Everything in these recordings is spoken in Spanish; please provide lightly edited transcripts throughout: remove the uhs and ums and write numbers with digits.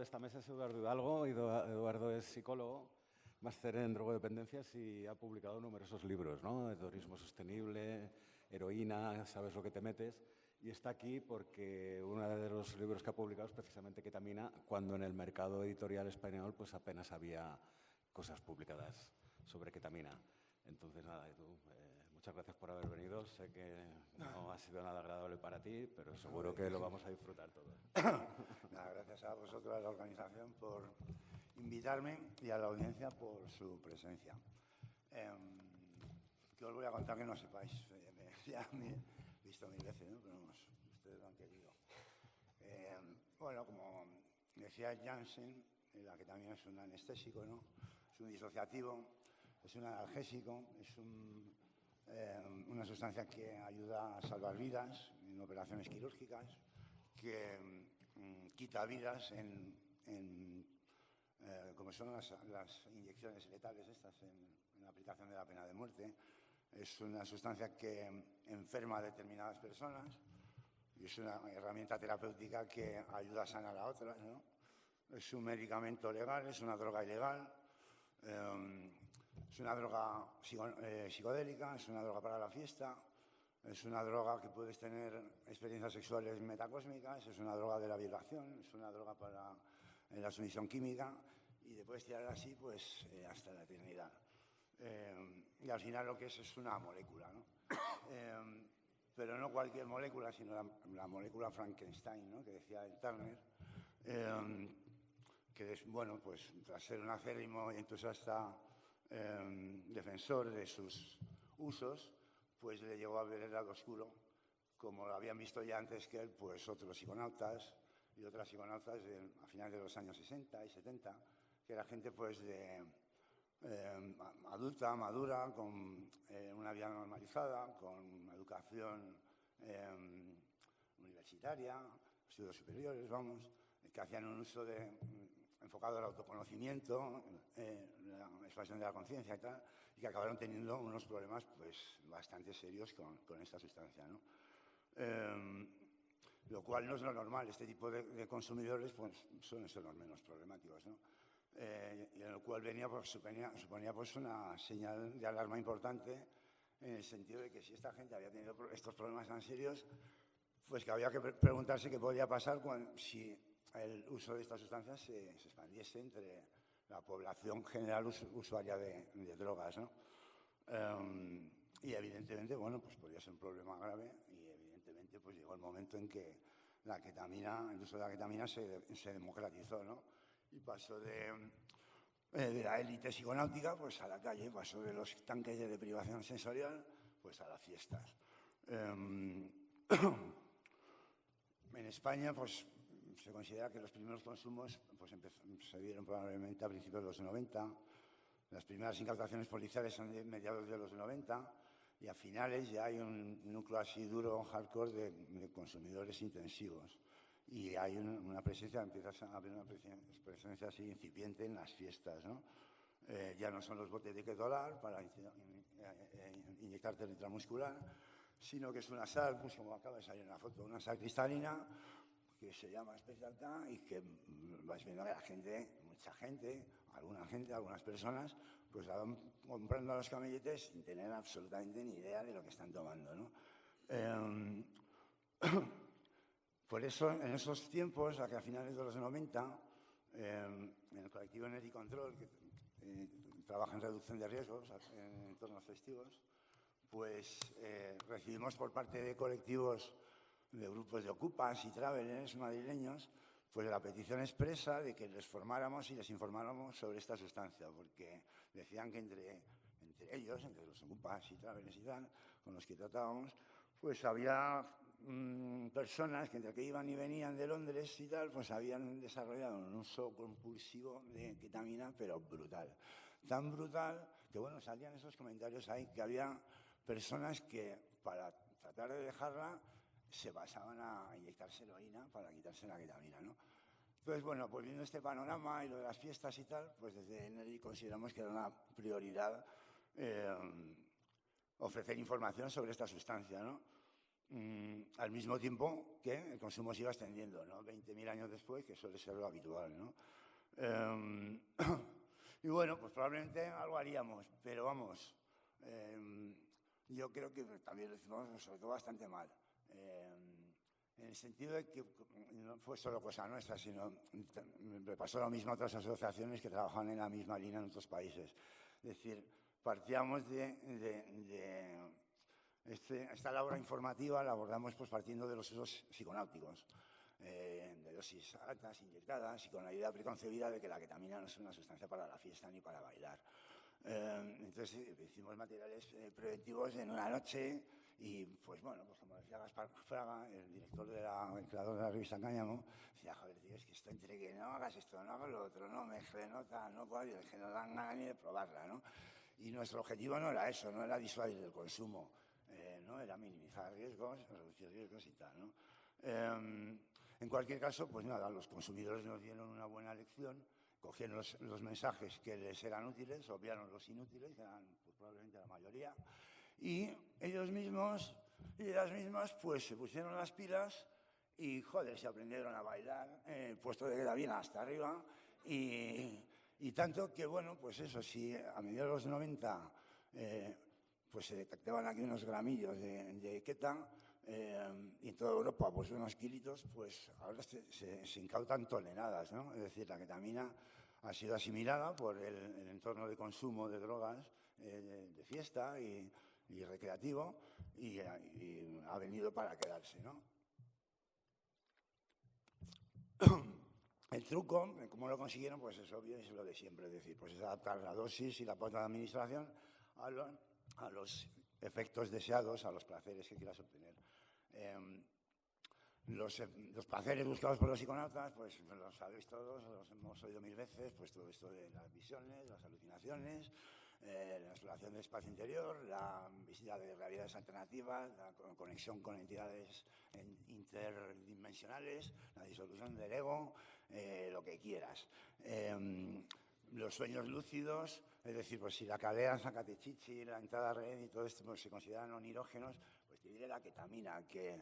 de esta mesa es Eduardo Hidalgo. Eduardo es psicólogo, máster en drogodependencias y ha publicado numerosos libros, ¿no? Hedonismo sostenible, Heroína, Sabes lo que te metes. Y está aquí porque uno de los libros que ha publicado es precisamente Ketamina, cuando en el mercado editorial español pues apenas había cosas publicadas sobre ketamina. Entonces, nada, Edu, muchas gracias por haber venido. Sé que no ha sido nada agradable para ti, pero seguro que lo vamos a disfrutar todos. Nada, gracias a vosotros, a la organización, por invitarme y a la audiencia por su presencia. Que os voy a contar que no sepáis, ya me he visto mil veces, ¿no? Pero ustedes lo han querido. Bueno, como decía Janssen, la que también es un anestésico, ¿no? Es un disociativo, es un analgésico, es una sustancia que ayuda a salvar vidas en operaciones quirúrgicas, que quita vidas como son las inyecciones letales estas en la aplicación de la pena de muerte. Es una sustancia que enferma a determinadas personas y es una herramienta terapéutica que ayuda a sanar a otras, ¿no? Es un medicamento legal, es una droga ilegal, es una droga psicodélica, es una droga para la fiesta, es una droga que puedes tener experiencias sexuales metacósmicas, es una droga de la violación, es una droga para la sumisión química y te puedes tirar así pues hasta la eternidad. Y al final lo que es una molécula, ¿no? Pero no cualquier molécula, sino la molécula Frankenstein, ¿no? Que decía el Turner, que es, bueno, pues tras ser un acérrimo y entusiasta defensor de sus usos, pues le llegó a ver el lado oscuro, como lo habían visto ya antes que él, pues otros psiconautas y otras psiconautas a finales de los años 60 y 70, que era gente pues adulta, madura, con una vida normalizada, con una educación universitaria, estudios superiores, vamos, que hacían un uso enfocado al autoconocimiento, la expansión de la conciencia y tal, y que acabaron teniendo unos problemas pues bastante serios con esta sustancia, ¿no? Lo cual no es lo normal. Este tipo de consumidores pues suelen ser los menos problemáticos, ¿no? Y en el cual suponía pues una señal de alarma importante, en el sentido de que si esta gente había tenido estos problemas tan serios, pues que había que preguntarse qué podía pasar si el uso de estas sustancias se expandiese entre la población general usuaria de drogas, ¿no? Y evidentemente, bueno, pues podía ser un problema grave y evidentemente pues llegó el momento en que el uso de la ketamina se democratizó, ¿no? Y pasó de la élite psiconáutica pues a la calle, pasó de los tanques de deprivación sensorial pues a las fiestas. En España pues se considera que los primeros consumos pues se dieron probablemente a principios de los 90, las primeras incautaciones policiales son de mediados de los 90 y a finales ya hay un núcleo así duro, hardcore, de consumidores intensivos. Y hay empieza a haber una presencia así incipiente en las fiestas, ¿no? Ya no son los botes de ketolar para inyectarte el intramuscular, sino que es una sal, pues como acaba de salir en la foto, una sal cristalina que se llama Special K y que vais viendo que la gente, mucha gente, algunas personas, pues la van comprando a los camelletes sin tener absolutamente ni idea de lo que están tomando, ¿no? Por eso, en esos tiempos, a finales de los 90, en el colectivo Energy Control, que trabaja en reducción de riesgos en entornos festivos, pues recibimos por parte de colectivos, de grupos de ocupas y travelers madrileños, pues la petición expresa de que les formáramos y les informáramos sobre esta sustancia, porque decían que entre ellos, entre los ocupas y travelers y tal, con los que tratábamos, pues había personas que entre que iban y venían de Londres y tal, pues habían desarrollado un uso compulsivo de ketamina, pero brutal. Tan brutal que, bueno, salían esos comentarios ahí que había personas que para tratar de dejarla se pasaban a inyectarse heroína para quitarse la ketamina, ¿no? Entonces, bueno, pues viendo este panorama y lo de las fiestas y tal, pues desde Energy consideramos que era una prioridad ofrecer información sobre esta sustancia, ¿no? al mismo tiempo que el consumo se iba extendiendo, ¿no? 20.000 años después, que suele ser lo habitual, ¿no? Y bueno, pues probablemente algo haríamos, pero vamos, yo creo que también lo hicimos sobre todo bastante mal. En el sentido de que no fue solo cosa nuestra, sino me pasó lo mismo a otras asociaciones que trabajan en la misma línea en otros países. Es decir, partíamos esta labor informativa la abordamos pues partiendo de los usos psiconáuticos, de dosis altas, inyectadas, y con la idea preconcebida de que la ketamina no es una sustancia para la fiesta ni para bailar. Entonces hicimos materiales preventivos en una noche y, pues bueno, pues como decía Gaspar Fraga, el creador de la revista Cáñamo, decía, joder, tío, es que esto entre que no hagas esto, no hagas lo otro, no mezcle, no tal, no cual, y el que no dan ganas ni de probarla, ¿no? Y nuestro objetivo no era eso, no era disuadir del consumo, ¿no? Era minimizar riesgos, reducir riesgos y tal, ¿no? En cualquier caso, pues nada, los consumidores nos dieron una buena lección, cogieron los mensajes que les eran útiles, obviaron los inútiles, que eran pues, probablemente la mayoría, y ellos mismos y ellas mismas pues se pusieron las pilas y, joder, se aprendieron a bailar, puesto de ketamina hasta arriba, y tanto que, bueno, pues eso, si a mediados de los 90 pues se detectaban aquí unos gramillos de keta, y en toda Europa pues unos kilitos, pues ahora se incautan toneladas, ¿no? Es decir, la ketamina ha sido asimilada por el entorno de consumo de drogas de fiesta y recreativo y ha venido para quedarse, ¿no? El truco, ¿cómo lo consiguieron? Pues es obvio, es lo de siempre, es decir, pues es adaptar la dosis y la pauta de administración a los efectos deseados, a los placeres que quieras obtener. Los placeres buscados por los psiconautas, pues los sabéis todos, los hemos oído mil veces, pues todo esto de las visiones, las alucinaciones, la exploración del espacio interior, la visita de realidades alternativas, la conexión con entidades interdimensionales, la disolución del ego, lo que quieras. Los sueños lúcidos, es decir, pues si la calea, sacatechichi, la entrada a red y todo esto pues, se consideran onirógenos, pues te diré la ketamina, que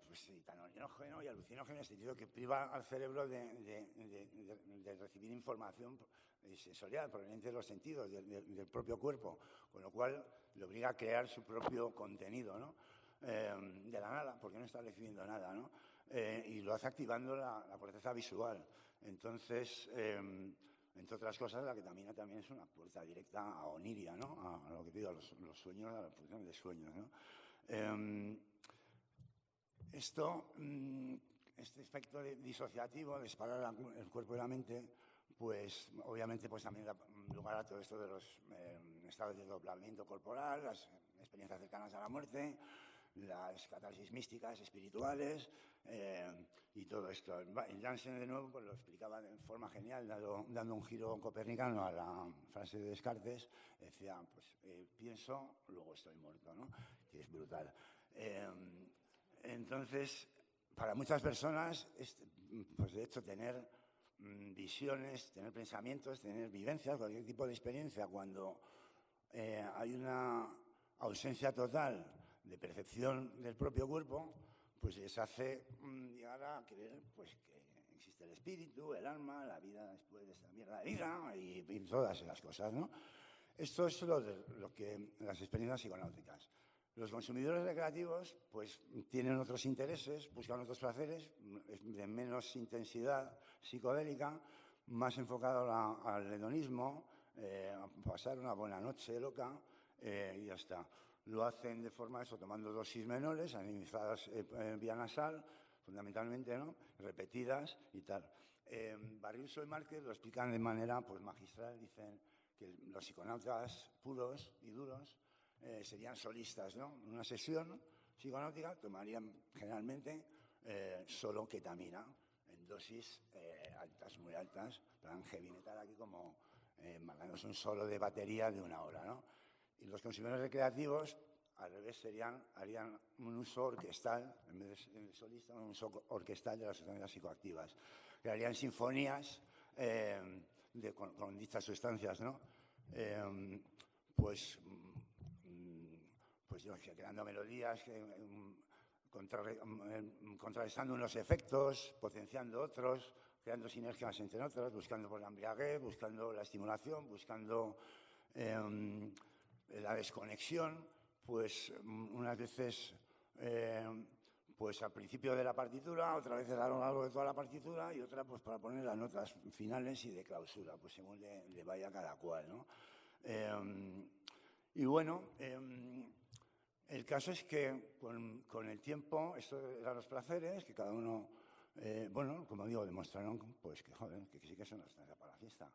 pues sí, tan onirógeno y alucinógeno en el sentido que priva al cerebro de recibir información sensorial proveniente de los sentidos, del propio cuerpo, con lo cual le obliga a crear su propio contenido, ¿no? De la nada, porque no está recibiendo nada, ¿no? Y lo hace activando la corteza visual. Entonces, entre otras cosas, la ketamina también es una puerta directa a oniria, ¿no? A lo que te digo, a los sueños, a la producción de sueños, ¿no? Este efecto disociativo de disparar el cuerpo y la mente, pues obviamente pues también da lugar a todo esto de los estados de doblamiento corporal, las experiencias cercanas a la muerte, las catarsis místicas, espirituales, y todo esto. El Janssen, de nuevo, pues lo explicaba de forma genial, dando un giro copernicano a la frase de Descartes. Decía, pues pienso, luego estoy muerto, ¿no? Que es brutal. Entonces, para muchas personas, pues de hecho, tener visiones, tener pensamientos, tener vivencias, cualquier tipo de experiencia, cuando hay una ausencia total de percepción del propio cuerpo, pues les hace llegar a creer pues, que existe el espíritu, el alma, la vida después de esta mierda de vida y todas esas cosas, ¿no? Esto es lo que las experiencias psiconáuticas. Los consumidores recreativos pues, tienen otros intereses, buscan otros placeres de menos intensidad psicodélica, más enfocado al hedonismo, a pasar una buena noche loca y ya está. Lo hacen de forma eso, tomando dosis menores, administradas vía nasal, fundamentalmente, ¿no? Repetidas y tal. Barriuso y Márquez lo explican de manera pues, magistral, dicen que los psiconautas puros y duros serían solistas, ¿no? En una sesión psiconáutica tomarían generalmente solo ketamina, en dosis altas, muy altas, plan heavy metal aquí como marcándose un solo de batería de 1 hora, ¿no? Y los consumidores recreativos, al revés, harían un uso orquestal, en vez de solista, un uso orquestal de las sustancias psicoactivas. Crearían sinfonías con dichas sustancias, ¿no? Pues pues yo creando melodías, contrarrestando unos efectos, potenciando otros, creando sinergias entre otros, buscando por la embriaguez, buscando la estimulación, buscando la desconexión, pues unas veces pues al principio de la partitura, otra vez a lo largo de toda la partitura y otra pues para poner las notas finales y de clausura, pues según le vaya a cada cual, ¿no? Y bueno, el caso es que con el tiempo, estos eran los placeres, que cada uno, bueno, como digo, demostraron pues que, joder, que sí que son las para la fiesta.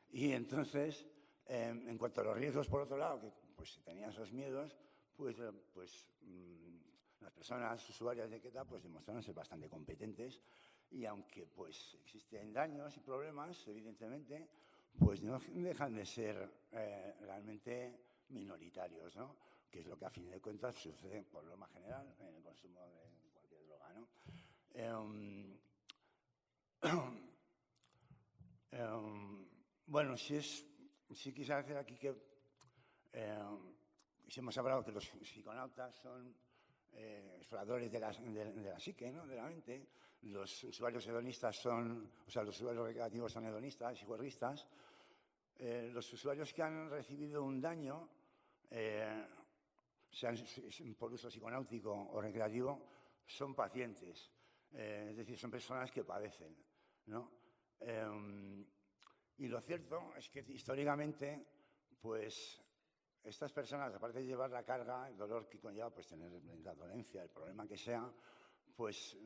Y entonces, en cuanto a los riesgos, por otro lado, que pues tenían esos miedos, pues las personas usuarias de Queta pues demostraron ser bastante competentes y aunque pues existen daños y problemas, evidentemente, pues no dejan de ser realmente minoritarios, ¿no? Que es lo que a fin de cuentas sucede por lo más general en el consumo de cualquier droga, ¿no? Bueno, sí quisiera hacer aquí que si hemos hablado que los psiconautas son exploradores de la psique, ¿no? De la mente. Los usuarios hedonistas son, o sea, los usuarios recreativos son hedonistas y juerguistas. Los usuarios que han recibido un daño, sean por uso psiconáutico o recreativo, son pacientes. Es decir, son personas que padecen, ¿no? Y lo cierto es que históricamente, pues estas personas, aparte de llevar la carga, el dolor que conlleva, pues tener la dolencia, el problema que sea, pues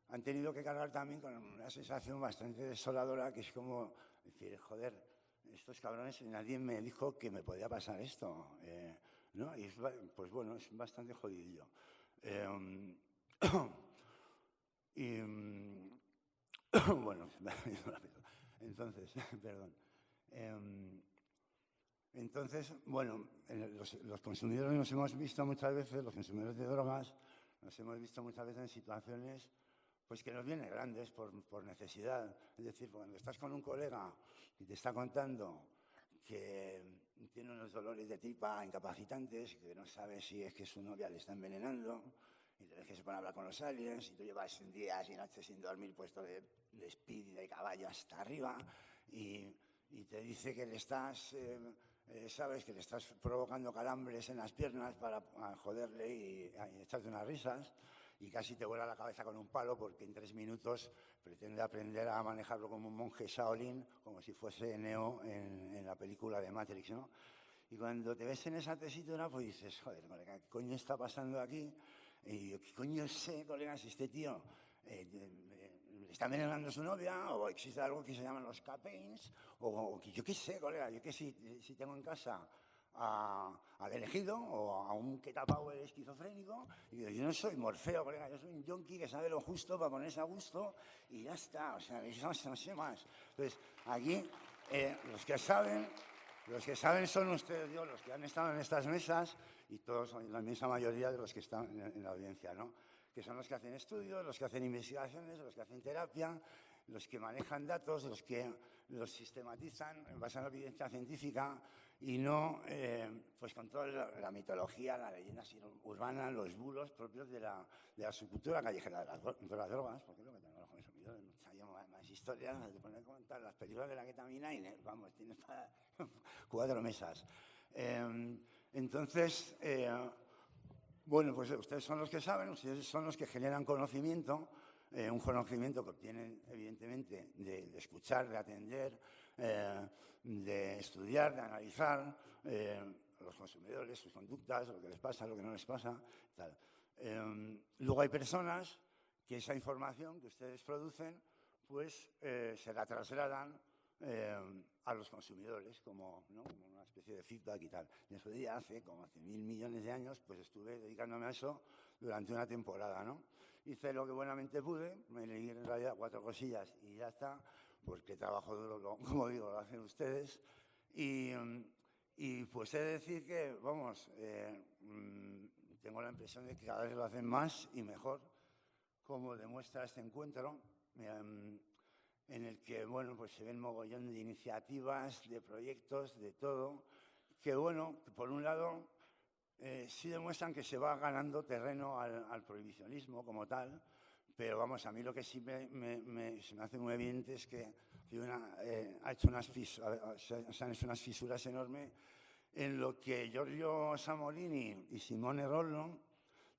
han tenido que cargar también con una sensación bastante desoladora, que es como decir, joder, estos cabrones, nadie me dijo que me podía pasar esto, ¿no? Y pues bueno, es bastante jodidillo. Y bueno, entonces, perdón. Entonces, bueno, los consumidores nos hemos visto muchas veces, los consumidores de drogas, nos hemos visto muchas veces en situaciones pues que nos vienen grandes por necesidad. Es decir, cuando estás con un colega y te está contando que tiene unos dolores de tripa incapacitantes, que no sabe si es que su novia le está envenenando, y te ves que se pone a hablar con los aliens, y tú llevas días y noches sin dormir puesto de speed y de caballo hasta arriba, y te dice que le estás... sabes que le estás provocando calambres en las piernas para joderle y echarte unas risas y casi te vuela la cabeza con un palo porque en 3 minutos pretende aprender a manejarlo como un monje Shaolin, como si fuese Neo en la película de Matrix, ¿no? Y cuando te ves en esa tesitura, pues dices, joder, colega, ¿qué coño está pasando aquí? Y yo, ¿qué coño sé, colega, si este tío le está envenenando a su novia, o existe algo que se llaman los capains, o yo qué sé, colega, yo qué sé, si tengo en casa al elegido o a un Queta Power esquizofrénico, y digo, yo no soy Morfeo, colega, yo soy un yonki que sabe lo justo para ponerse a gusto y ya está, o sea, no sé más. Entonces, aquí, los que saben son ustedes, yo, los que han estado en estas mesas y todos, la inmensa mayoría de los que están en la audiencia, ¿no? Que son los que hacen estudios, los que hacen investigaciones, los que hacen terapia, los que manejan datos, los que los sistematizan en base a la evidencia científica y no pues con toda la mitología, la leyenda urbana, los bulos propios de la subcultura callejera de las drogas, porque es lo que tenemos los consumidores, más historias, de poner a contar las películas de la ketamina y vamos, tienes para 4 mesas. Entonces, bueno, pues ustedes son los que saben, ustedes son los que generan conocimiento, un conocimiento que obtienen evidentemente de escuchar, de atender, de estudiar, de analizar los consumidores, sus conductas, lo que les pasa, lo que no les pasa, tal. Luego hay personas que esa información que ustedes producen, pues se la trasladan a los consumidores como, ¿no? Como una especie de feedback y tal. En su día, hace como 100.000 millones de años, pues estuve dedicándome a eso durante una temporada, ¿no? Hice lo que buenamente pude, me leí en realidad 4 cosillas y ya está, porque trabajo duro, como digo, lo hacen ustedes. Y pues he de decir que, vamos, tengo la impresión de que cada vez lo hacen más y mejor, como demuestra este encuentro, en el que, bueno, pues se ven mogollón de iniciativas, de proyectos, de todo, que, bueno, por un lado, sí demuestran que se va ganando terreno al prohibicionismo como tal, pero vamos, a mí lo que sí se me hace muy evidente es que se han hecho unas fisuras enormes en lo que Giorgio Samolini y Simone Rollo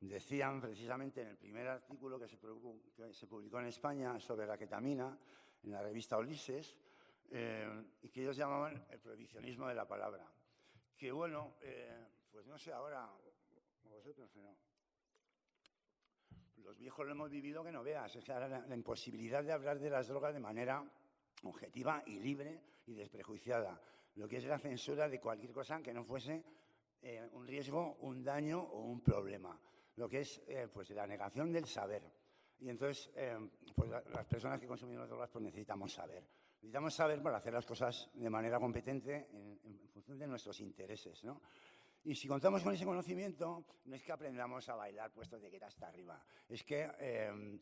decían precisamente en el primer artículo que se publicó en España sobre la ketamina, en la revista Ulises, y que ellos llamaban el prohibicionismo de la palabra. Que bueno, pues no sé ahora, vosotros, pero los viejos lo hemos vivido que no veas. Es la imposibilidad de hablar de las drogas de manera objetiva y libre y desprejuiciada. Lo que es la censura de cualquier cosa que no fuese un riesgo, un daño o un problema. Lo que es pues la negación del saber. Y entonces, pues las personas que consumimos drogas pues necesitamos saber. Necesitamos saber para hacer las cosas de manera competente en función de nuestros intereses, ¿no? Y si contamos con ese conocimiento, no es que aprendamos a bailar puestos de quieta hasta arriba, es que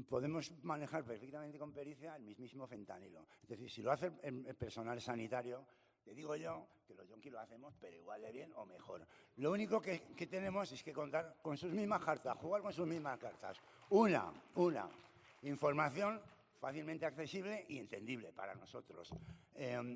podemos manejar perfectamente con pericia el mismísimo fentanilo. Es decir, si lo hace el personal sanitario, te digo yo que los yonkis lo hacemos, pero igual de bien o mejor. Lo único que tenemos es que contar con sus mismas cartas, jugar con sus mismas cartas. Una, información fácilmente accesible y entendible para nosotros.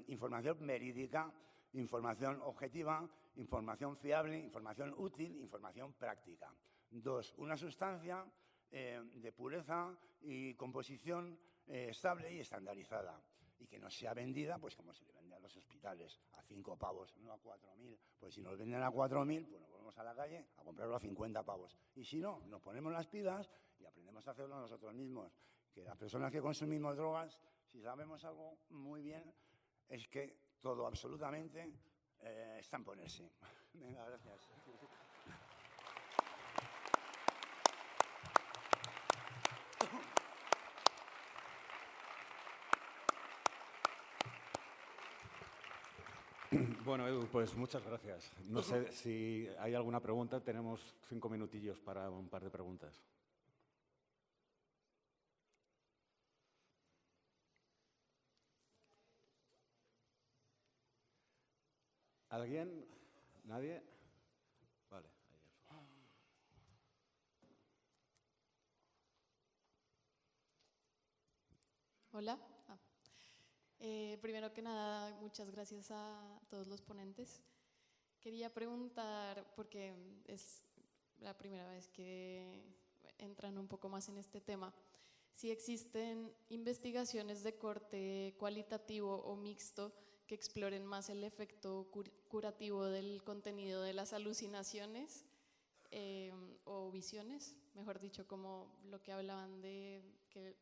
Información verídica, información objetiva, información fiable, información útil, información práctica. 2, una sustancia de pureza y composición estable y estandarizada y que no sea vendida, pues como se le vende a los hospitales, a 5 pavos, no a 4.000. Pues si nos venden a 4.000, pues nos volvemos a la calle a comprarlo a 50 pavos. Y si no, nos ponemos las pilas y aprendemos a hacerlo nosotros mismos. Que las personas que consumimos drogas, si sabemos algo muy bien, es que todo absolutamente está en ponerse. Venga, gracias. Bueno, Edu, pues muchas gracias. No sé si hay alguna pregunta. Tenemos 5 minutillos para un par de preguntas. ¿Alguien? ¿Nadie? Vale. Hola. Primero que nada, muchas gracias a todos los ponentes. Quería preguntar, porque es la primera vez que entran un poco más en este tema, si existen investigaciones de corte cualitativo o mixto que exploren más el efecto curativo del contenido de las alucinaciones o visiones, mejor dicho, como lo que hablaban de que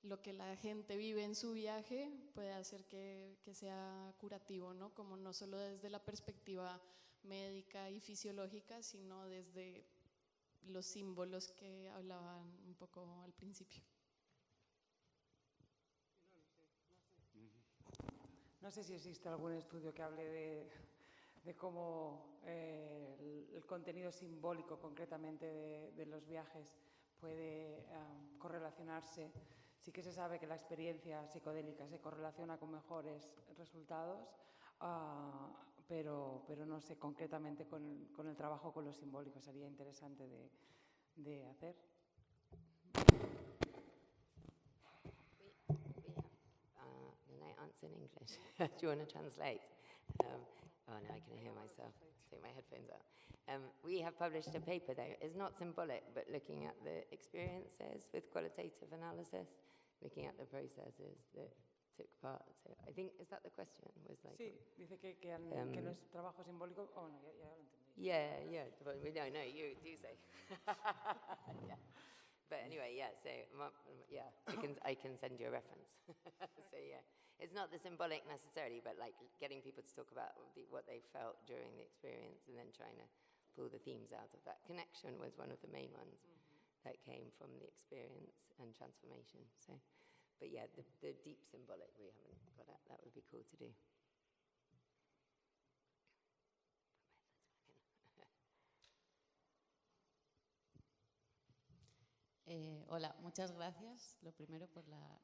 lo que la gente vive en su viaje puede hacer que sea curativo, ¿no? Como no solo desde la perspectiva médica y fisiológica, sino desde los símbolos que hablaban un poco al principio. No sé si existe algún estudio que hable de cómo el contenido simbólico concretamente de los viajes puede correlacionarse. Sí que se sabe que la experiencia psicodélica se correlaciona con mejores resultados, pero no sé concretamente con el trabajo con los simbólicos. Sería interesante de hacer. Can I answer in English? Do you want to translate? Oh no, I can hear myself. Take my headphones out. We have published a paper though. It's not symbolic, but looking at the experiences with qualitative analysis, looking at the processes that took part. So I think, is that the question? Was like, sí, dice que no es trabajo simbólico. Oh, no, ya lo entendí. Yeah. But no, you do say. Yeah. But anyway, yeah. So yeah, I can send you a reference. So yeah, it's not the symbolic necessarily, but like getting people to talk about what they felt during the experience, and then trying to pull the themes out of that. Connection was one of the main ones that came from the experience and transformation. So, but yeah, the deep symbolic we haven't got at. That would be cool to do. Hola, muchas gracias, lo primero por la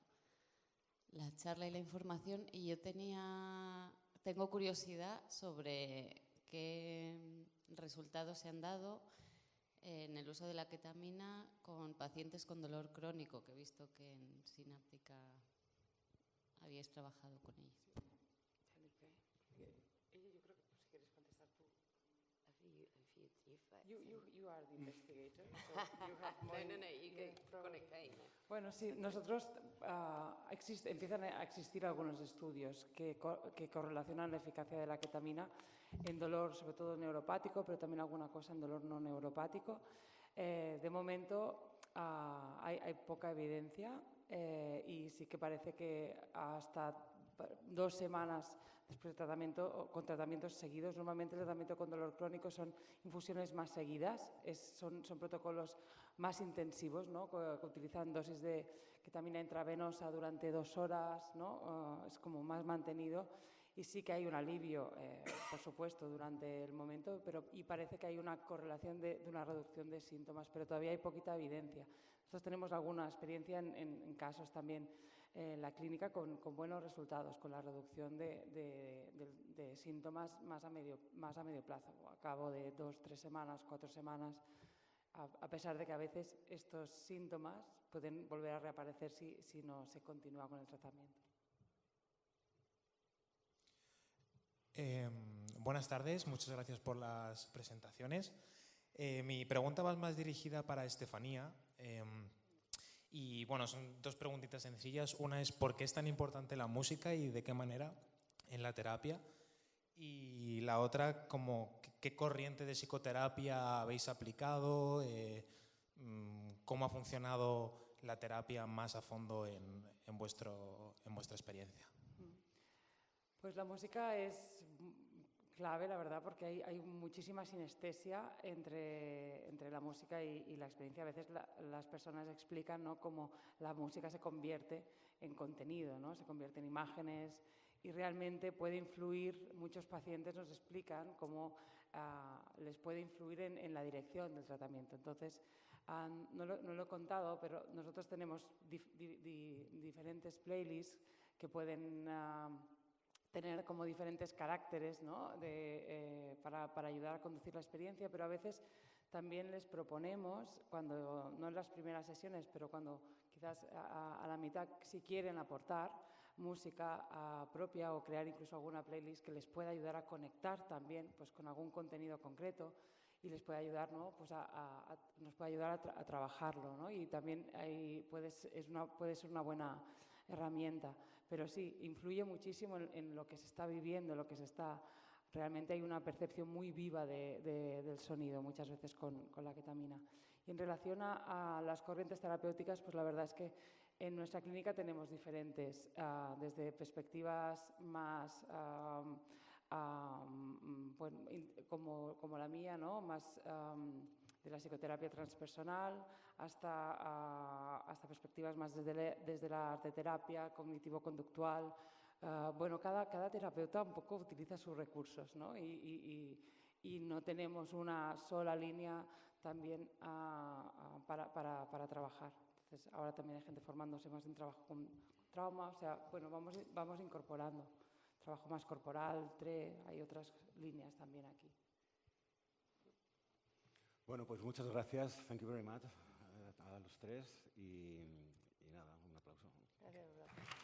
charla y la información. Y yo tenía tengo curiosidad sobre qué resultados se han dado en el uso de la ketamina con pacientes con dolor crónico, que he visto que en Sináptica habíais trabajado con ellos. You are the investigator, so you have more... No, you go. probably. Bueno, Bueno, sí, nosotros empiezan a existir algunos estudios que correlacionan la eficacia de la ketamina en dolor, sobre todo neuropático, pero también alguna cosa en dolor no neuropático. De momento hay poca evidencia y sí que parece que hasta 2 semanas después de tratamiento, o con tratamientos seguidos, normalmente el tratamiento con dolor crónico son infusiones más seguidas, son protocolos más intensivos, ¿no? Que utilizan dosis de ketamina intravenosa durante 2 horas, ¿no? Es como más mantenido y sí que hay un alivio, por supuesto, durante el momento, y parece que hay una correlación de una reducción de síntomas, pero todavía hay poquita evidencia. Nosotros tenemos alguna experiencia en casos también en la clínica con buenos resultados, con la reducción de síntomas más a medio plazo, a cabo de 2, 3 semanas, 4 semanas, a pesar de que a veces estos síntomas pueden volver a reaparecer si no se continúa con el tratamiento. Buenas tardes, muchas gracias por las presentaciones. Mi pregunta va más dirigida para Estefanía. Y bueno, son 2 preguntitas sencillas. Una es ¿por qué es tan importante la música y de qué manera en la terapia? Y la otra, como ¿qué corriente de psicoterapia habéis aplicado? ¿Cómo ha funcionado la terapia más a fondo en vuestra experiencia? Pues la música es clave, la verdad, porque hay muchísima sinestesia entre la música y la experiencia. A veces las personas explican, ¿no?, cómo la música se convierte en contenido, ¿no? Se convierte en imágenes y realmente puede influir. Muchos pacientes nos explican cómo les puede influir en la dirección del tratamiento. Entonces, no lo he contado, pero nosotros tenemos diferentes playlists que pueden tener como diferentes caracteres, ¿no?, para ayudar a conducir la experiencia, pero a veces también les proponemos, cuando no en las primeras sesiones, pero cuando quizás a la mitad, si quieren aportar música propia o crear incluso alguna playlist que les pueda ayudar a conectar también pues, con algún contenido concreto y les puede ayudar, ¿no?, pues nos puede ayudar a trabajarlo, ¿no? Y también puede ser una buena herramienta. Pero sí, influye muchísimo en lo que se está viviendo, realmente hay una percepción muy viva del sonido muchas veces con la ketamina. Y en relación a las corrientes terapéuticas, pues la verdad es que en nuestra clínica tenemos diferentes, desde perspectivas más como la mía, ¿no?, más de la psicoterapia transpersonal, hasta perspectivas más desde la arteterapia, cognitivo-conductual. Bueno, cada terapeuta un poco utiliza sus recursos, ¿no? Y no tenemos una sola línea también para trabajar. Entonces, ahora también hay gente formándose más en trabajo con trauma, o sea, bueno, vamos incorporando trabajo más corporal, hay otras líneas también aquí. Bueno, pues muchas gracias. Thank you very much a los 3 y nada, un aplauso. Gracias.